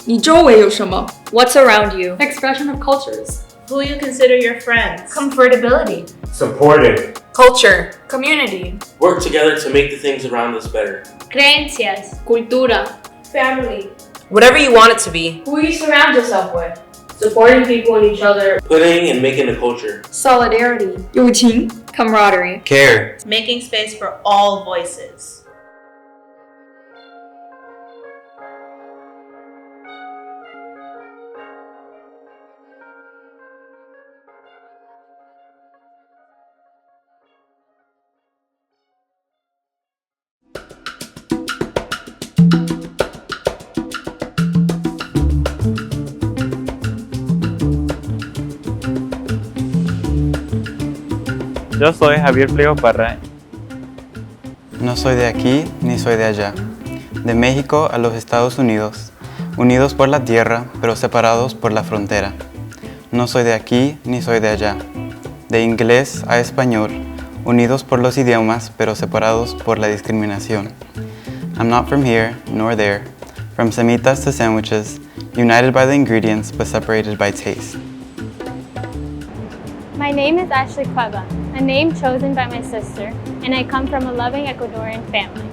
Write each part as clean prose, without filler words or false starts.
你周围有什么 What's around you? Expression of cultures. Who you consider your friends. Comfortability. Supported. Culture. Community. Work together to make the things around us better. Creencias. Cultura. Family. Whatever you want it to be. Who you surround yourself with. Supporting people and each other. Putting and making a culture. Solidarity. 友情 Camaraderie. Care. Making space for all voices. Yo soy Javier Pliego Parra. No soy de aquí ni soy de allá. De México a los Estados Unidos, unidos por la tierra, pero separados por la frontera. No soy de aquí ni soy de allá. De inglés a español, unidos por los idiomas, pero separados por la discriminación. I'm not from here nor there, from semitas to sandwiches, united by the ingredients but separated by taste. My name is Ashley Cueva, a name chosen by my sister, and I come from a loving Ecuadorian family.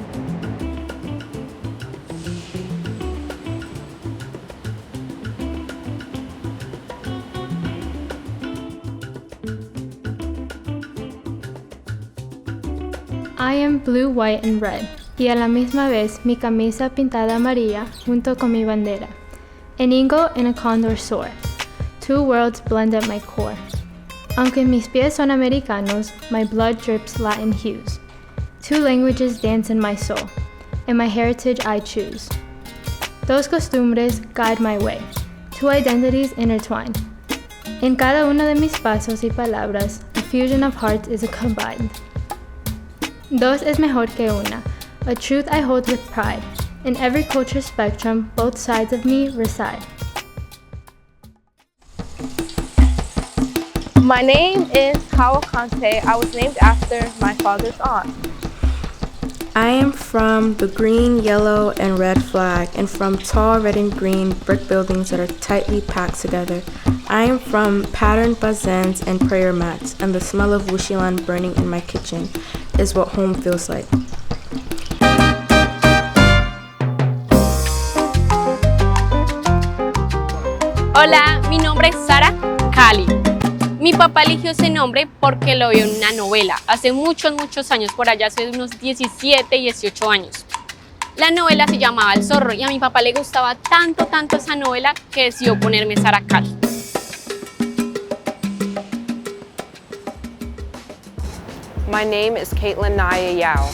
I am blue, white, and red, y a la misma vez mi camisa pintada amarilla junto con mi bandera. An eagle and a condor soar. Two worlds blend at my core. Aunque mis pies son americanos, my blood drips Latin hues. Two languages dance in my soul, and my heritage I choose. Dos costumbres guide my way, two identities intertwine. En cada uno de mis pasos y palabras, a fusion of hearts is combined. Dos es mejor que una, a truth I hold with pride. In every culture spectrum, both sides of me reside. My name is Hawa Kante. I was named after my father's aunt. I am from the green, yellow, and red flag, and from tall red and green brick buildings that are tightly packed together. I am from patterned bazins and prayer mats, and the smell of wushilan burning in my kitchen is what home feels like. Hola, mi nombre es Sara Cali. Mi papá eligió ese nombre porque lo vio en una novela, hace muchos años, por allá hace unos 17, 18 años. La novela se llamaba El Zorro y a mi papá le gustaba tanto esa novela que decidió ponerme Sara Cali. My name is Caitlin Naya Yao.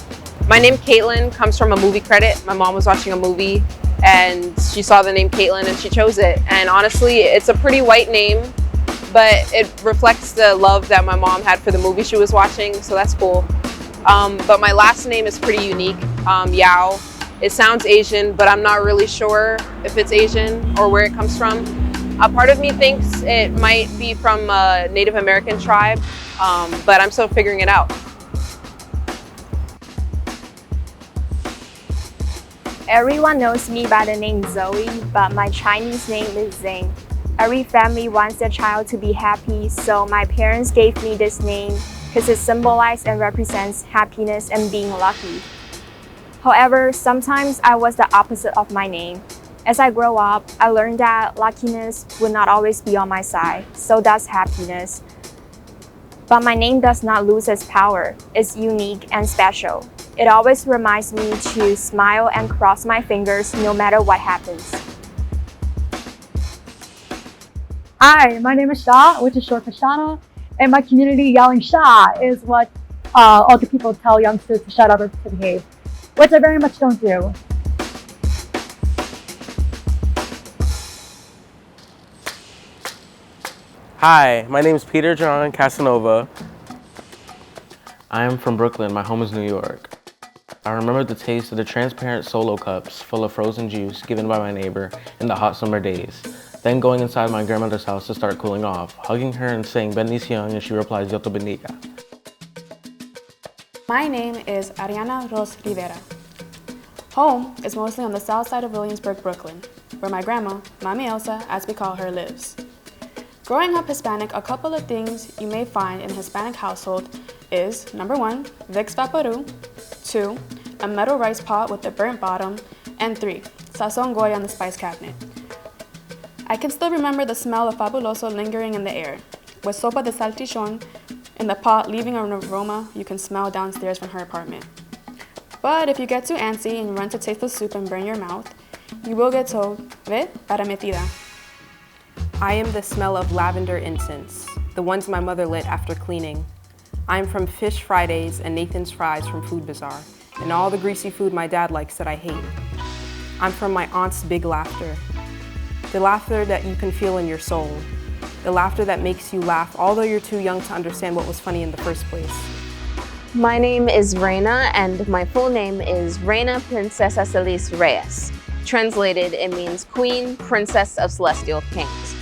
My name Caitlin comes from a movie credit. My mom was watching a movie and she saw the name Caitlin and she chose it. And honestly, it's a pretty white name, but it reflects the love that my mom had for the movie she was watching, so that's cool. But my last name is pretty unique, Yao. It sounds Asian, but I'm not really sure if it's Asian or where it comes from. A part of me thinks it might be from a Native American tribe, but I'm still figuring it out. Everyone knows me by the name Zoe, but my Chinese name is Zhang. Every family wants their child to be happy, so my parents gave me this name because it symbolizes and represents happiness and being lucky. However, sometimes I was the opposite of my name. As I grow up, I learned that luckiness would not always be on my side, so does happiness. But my name does not lose its power. It's unique and special. It always reminds me to smile and cross my fingers no matter what happens. Hi, my name is Shah, which is short for Shana, and my community yelling Shah is what older people tell youngsters to shut up or to behave, which I very much don't do. Hi, my name is Miranda Casanova. I am from Brooklyn. My home is New York. I remember the taste of the transparent Solo cups full of frozen juice given by my neighbor in the hot summer days. Then going inside my grandmother's house to start cooling off, hugging her and saying bendición, and she replies, Dios te bendiga. My name is Ariana Rivera. Home is mostly on the south side of Williamsburg, Brooklyn. where my grandma, Mami Elsa, as we call her, lives. Growing up Hispanic, a couple of things you may find in a Hispanic household is, number 1, Vicks Vaporub, 2, a metal rice pot with a burnt bottom, and 3, Sazon Goya on the spice cabinet. I can still remember the smell of Fabuloso lingering in the air, with sopa de salchichon in the pot leaving an aroma you can smell downstairs from her apartment. But if you get too antsy and run to taste the soup and burn your mouth, you will get told, ve, para metida. I am the smell of lavender incense, the ones my mother lit after cleaning. I'm from Fish Fridays and Nathan's Fries from Food Bazaar, and all the greasy food my dad likes that I hate. I'm from my aunt's big laughter, the laughter that you can feel in your soul, the laughter that makes you laugh although you're too young to understand what was funny in the first place. My name is Reina, and my full name is Reina Princesa Celis Reyes. Translated, it means Queen, Princess of Celestial Kings.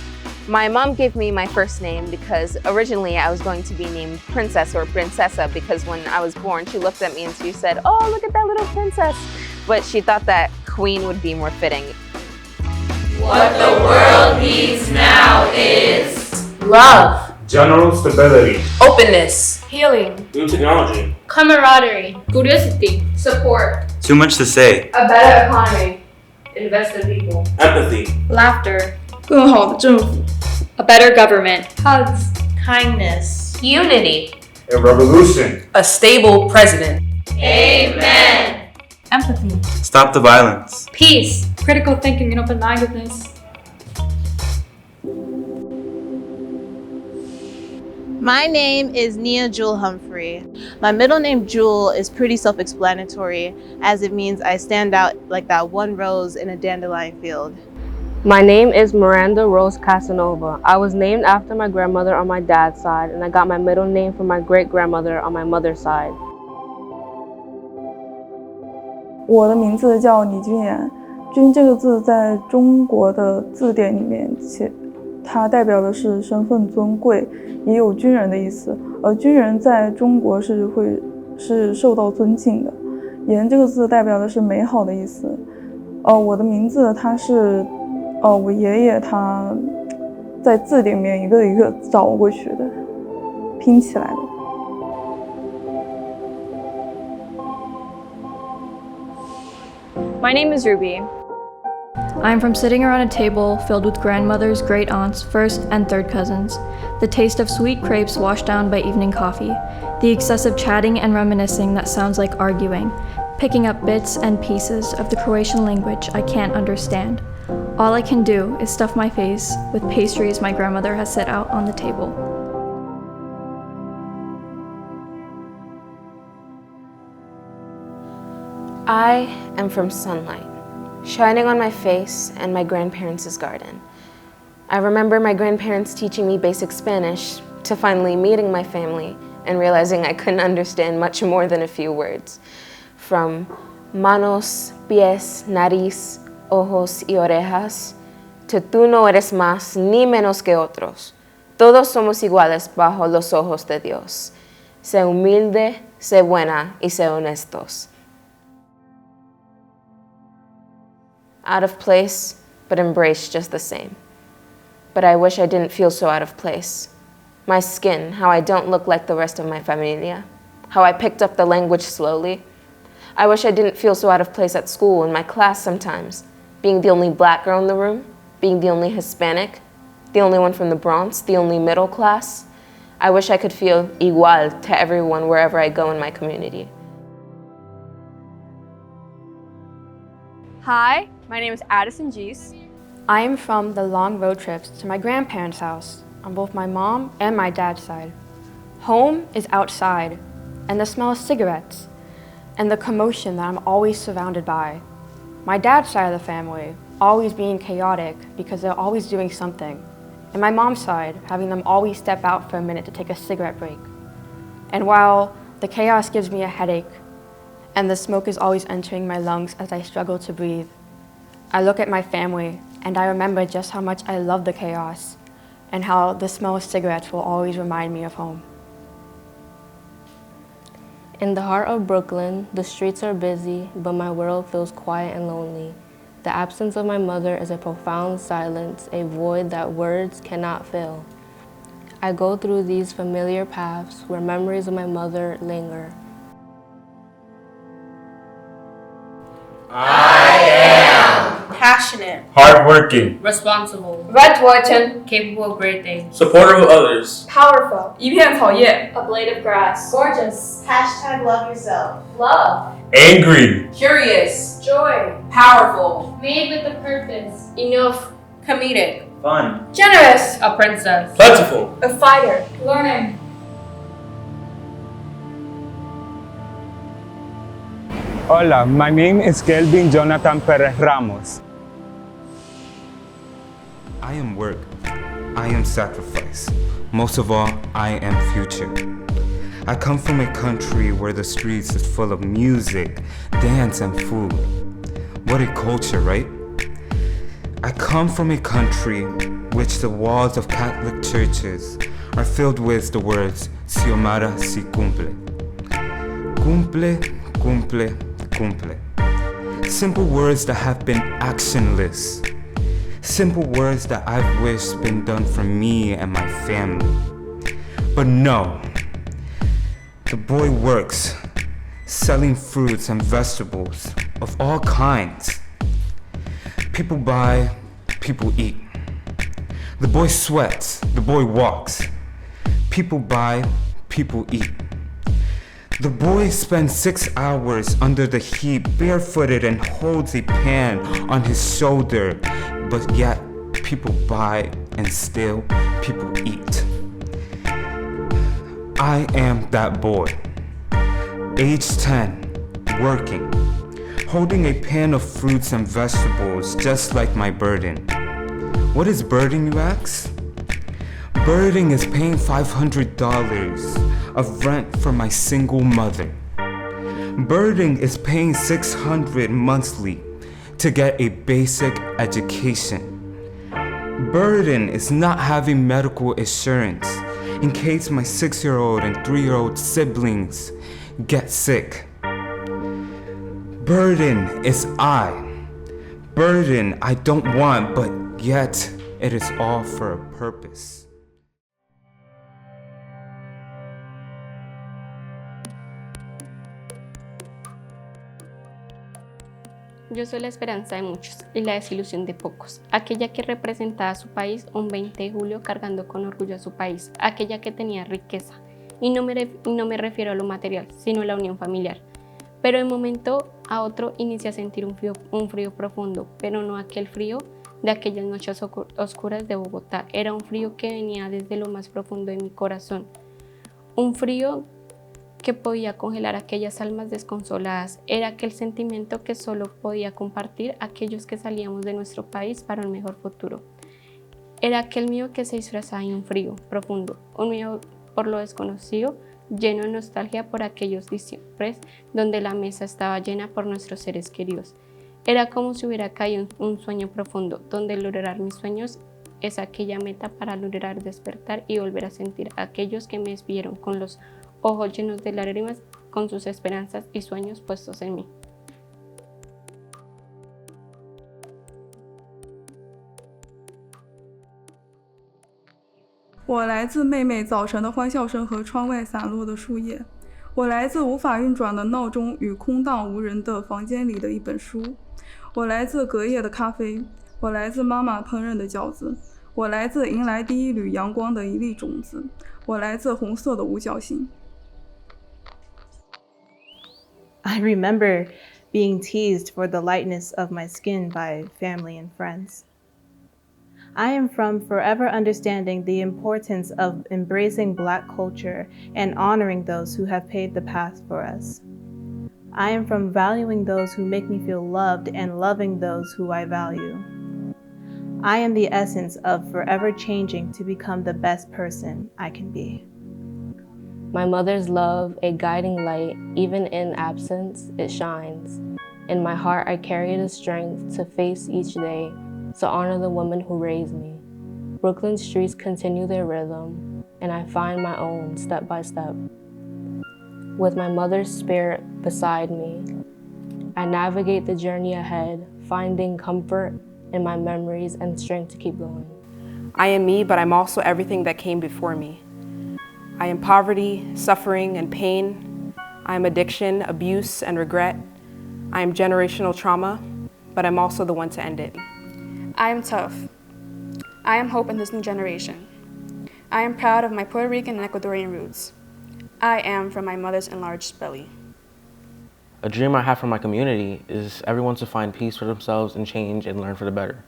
My mom gave me my first name because originally I was going to be named Princess or Princesa because when I was born, she looked at me and she said, "Oh, look at that little princess." But she thought that Queen would be more fitting. What the world needs now is Love. General stability. Openness. Healing. New technology. Camaraderie. Curiosity. Support. Too much to say. A better economy. Invest in people. Empathy. Laughter. 更好的政府. A better government. Hugs. kindness. Unity. A revolution. A stable president. Amen. Empathy. Stop the violence. Peace. Critical thinking and open-mindedness. My name is Nia Jewel Humphrey. My middle name Jewel is pretty self-explanatory, as it means I stand out like that one rose in a dandelion field. My name is Miranda Rose Casanova. I was named after my grandmother on my dad's side, and I got my middle name from my great-grandmother on my mother's side. 我的名字叫李君妍，君这个字在中国的字典里面，它代表的是身份尊贵，也有军人的意思。而军人在中国是受到尊敬的。妍这个字代表的是美好的意思。我的名字它是，我爷爷他在字典里面一个一个找过去的，拼起来的。My name is Ruby. I'm from sitting around a table filled with grandmothers, great aunts, first and third cousins, the taste of sweet crepes washed down by evening coffee, the excessive chatting and reminiscing that sounds like arguing, picking up bits and pieces of the Croatian language I can't understand. All I can do is stuff my face with pastries my grandmother has set out on the table. I am from sunlight, shining on my face and my grandparents' garden. I remember my grandparents teaching me basic Spanish to finally meeting my family and realizing I couldn't understand much more than a few words. From manos, pies, nariz, ojos y orejas, to tú no eres más ni menos que otros. Todos somos iguales bajo los ojos de Dios. Sé humilde, sé buena y sé honestos. Out of place, but embraced just the same. But I wish I didn't feel so out of place. My skin, how I don't look like the rest of my familia, how I picked up the language slowly. I wish I didn't feel so out of place at school, in my class sometimes, being the only black girl in the room, being the only Hispanic, the only one from the Bronx, the only middle class. I wish I could feel igual to everyone wherever I go in my community. Hi, my name is Addison Geese. I am from the long road trips to my grandparents' house on both my mom and my dad's side. Home is outside, and the smell of cigarettes, and the commotion that I'm always surrounded by. My dad's side of the family always being chaotic because they're always doing something. And my mom's side having them always step out for a minute to take a cigarette break. And while the chaos gives me a headache, and the smoke is always entering my lungs as I struggle to breathe, I look at my family and I remember just how much I love the chaos and how the smell of cigarettes will always remind me of home. In the heart of Brooklyn, the streets are busy, but my world feels quiet and lonely. The absence of my mother is a profound silence, a void that words cannot fill. I go through these familiar paths where memories of my mother linger. Passionate, hardworking, responsible, Redwooden, capable of great things, supportive of others, powerful, 一片草叶 A blade of grass. gorgeous, Hashtag love yourself. Love. angry, curious, joy, powerful, Made with a purpose. enough, comedic, Fun. generous, a princess, plentiful, a fighter, learning, Hola, my name is Kelvin Jonathan Perez Ramos. I am work. I am sacrifice. Most of all, I am future. I come from a country where the streets is full of music, dance, and food. What a culture, right? I come from a country which the walls of Catholic churches are filled with the words Xiomara si cumple. Cumple, cumple, cumple. Simple words that have been actionless. Simple words that I've wished been done for me and my family. But no. The boy works, selling fruits and vegetables of all kinds. People buy, people eat. The boy sweats, the boy walks. People buy, people eat. The boy spends 6 hours under the heat, barefooted, and holds a pan on his shoulder, but yet people buy and still people eat. I am that boy, age 10, working, holding a pan of fruits and vegetables just like my burden. What is burden, you ask? Burden is paying $500 of rent for my single mother. Burden is paying $600 monthly to get a basic education. Burden is not having medical insurance in case my 6-year-old and 3-year-old siblings get sick. Burden is I. Burden I don't want, but yet it is all for a purpose. Yo soy la esperanza de muchos y la desilusión de pocos, aquella que representaba a su país un 20 de julio cargando con orgullo a su país, aquella que tenía riqueza, y no me refiero a lo material, sino a la unión familiar. Pero de momento a otro inicia a sentir un frío profundo, pero no aquel frío de aquellas noches oscuras de Bogotá, era un frío que venía desde lo más profundo de mi corazón, un frío que podía congelar aquellas almas desconsoladas, era aquel sentimiento que solo podía compartir aquellos que salíamos de nuestro país para un mejor futuro. Era aquel miedo que se disfrazaba en un frío profundo, un miedo por lo desconocido, lleno de nostalgia por aquellos diciembres donde la mesa estaba llena por nuestros seres queridos. Era como si hubiera caído un sueño profundo, donde lograr mis sueños es aquella meta para lograr despertar y volver a sentir a aquellos que me vieron con los ojos llenos de lágrimas, con sus esperanzas y sueños puestos en mí. 我来自妹妹早晨的欢笑声和窗外散落的树叶。我来自无法运转的闹钟与空荡无人的房间里的一本书。我来自隔夜的咖啡。我来自妈妈烹饪的饺子。我来自迎来第一缕阳光的一粒种子。我来自红色的五角星。 I remember being teased for the lightness of my skin by family and friends. I am from forever understanding the importance of embracing Black culture and honoring those who have paved the path for us. I am from valuing those who make me feel loved and loving those who I value. I am the essence of forever changing to become the best person I can be. My mother's love, a guiding light, even in absence, it shines. In my heart, I carry the strength to face each day, to honor the woman who raised me. Brooklyn streets continue their rhythm, and I find my own step by step. With my mother's spirit beside me, I navigate the journey ahead, finding comfort in my memories and strength to keep going. I am me, but I'm also everything that came before me. I am poverty, suffering, and pain. I am addiction, abuse, and regret. I am generational trauma, but I'm also the one to end it. I am tough. I am hope in this new generation. I am proud of my Puerto Rican and Ecuadorian roots. I am from my mother's enlarged belly. A dream I have for my community is everyone to find peace for themselves and change and learn for the better.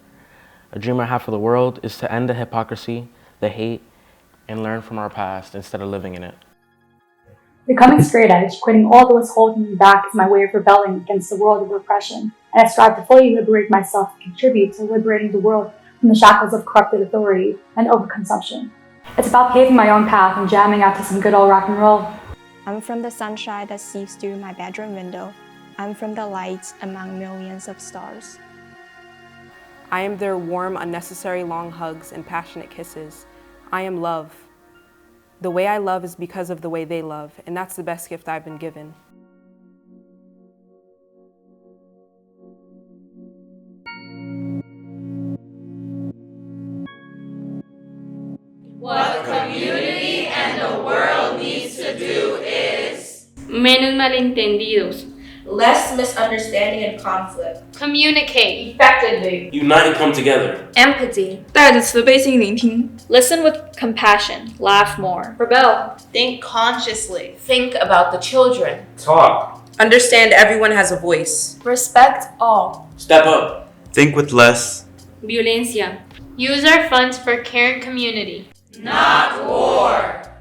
A dream I have for the world is to end the hypocrisy, the hate, and learn from our past instead of living in it. Becoming straight edge, quitting all that was holding me back, is my way of rebelling against the world of repression, and I strive to fully liberate myself and contribute to liberating the world from the shackles of corrupted authority and overconsumption. It's about paving my own path and jamming out to some good old rock and roll. I'm from the sunshine that seeps through my bedroom window. I'm from the lights among millions of stars. I am their warm, unnecessary long hugs and passionate kisses. I am love. The way I love is because of the way they love, and that's the best gift I've been given. What community and the world needs to do is Menos malentendidos. less misunderstanding and conflict. Communicate. Effectively. Unite and come together. Empathy. 带着慈悲心聆听. Listen with compassion. Laugh more. Rebel. Think consciously. Think about the children. Talk. Understand everyone has a voice. Respect all. Step up. Think with less. Violencia. Use our funds for care and community. Not war.